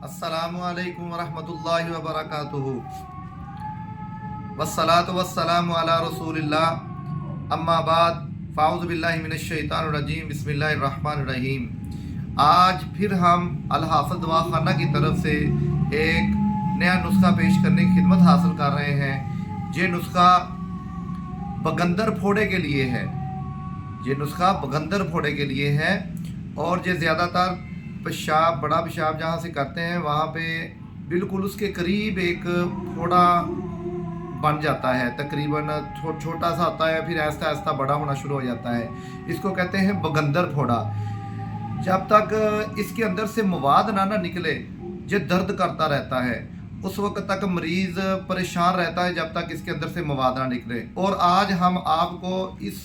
अस्सलामु अलैकुम वरहमतुल्लाहि वबरकातुहू वस्सलातु वस्सलामु अला रसूलिल्लाह अम्मा बाद फ़ाऊज़ु बिल्लाहि मिनश शैतानिर रजीम बिस्मिल्लाहिर रहमानिर रहीम। आज फिर हम अल हाफ़िज़ दवाख़ाना की तरफ से एक नया नुस्खा पेश करने की खिदमत हासिल कर रहे हैं। ये नुस्खा बगंदर फोड़े के लिए है। ये नुस्खा बगंदर फोड़े के लिए है और ये ज़्यादातर पेशाब, बड़ा पेशाब जहाँ से करते हैं वहाँ पे बिल्कुल उसके करीब एक फोड़ा बन जाता है। तकरीबन छोटा सा होता है, फिर आहिस्ता आहिस्ता बड़ा होना शुरू हो जाता है। इसको कहते हैं बगंदर फोड़ा। जब तक इसके अंदर से मवाद ना निकले, ये दर्द करता रहता है। उस वक्त तक मरीज़ परेशान रहता है जब तक इसके अंदर से मवाद ना निकले। और आज हम आपको इस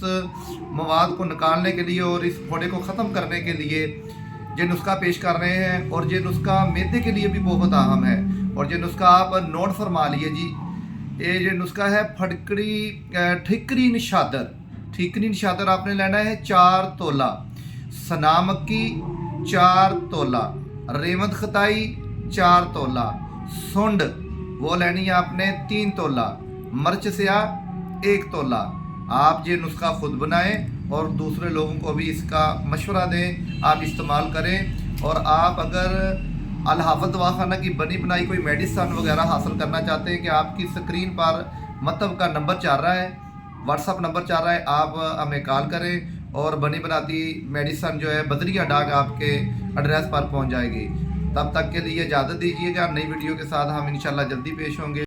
मवाद को निकालने के लिए और इस फोड़े को ख़त्म करने के लिए ये नुस्खा पेश कर रहे हैं। और ये नुस्खा मैदे के लिए भी बहुत अहम है। और ये नुस्खा आप नोट फरमा लिए जी। ये नुस्खा है ठिकरी निशादर। ठिकरी निशादर आपने लेना है 4 तोला, सना मक्की 4 तोला, रेवंत खताई 4 तोला, सुंड वो लेनी है आपने 3 तोला, मर्च स्याह 1 तोला। आप ये नुस्खा खुद बनाएं और दूसरे लोगों को भी इसका मशवरा दें, आप इस्तेमाल करें। और आप अगर अल हाफ़िज़ दवाख़ाना की बनी बनाई कोई मेडिसन वगैरह हासिल करना चाहते हैं कि आपकी स्क्रीन पर मतलब का नंबर चल रहा है, व्हाट्सअप नंबर चल रहा है, आप हमें कॉल करें और बनी बनाती मेडिसन जो है बदरिया डाक आपके एड्रेस पर पहुंच जाएगी। तब तक के लिए इजाज़त दीजिएगा। नई वीडियो के साथ हम इंशाल्लाह जल्दी पेश होंगे।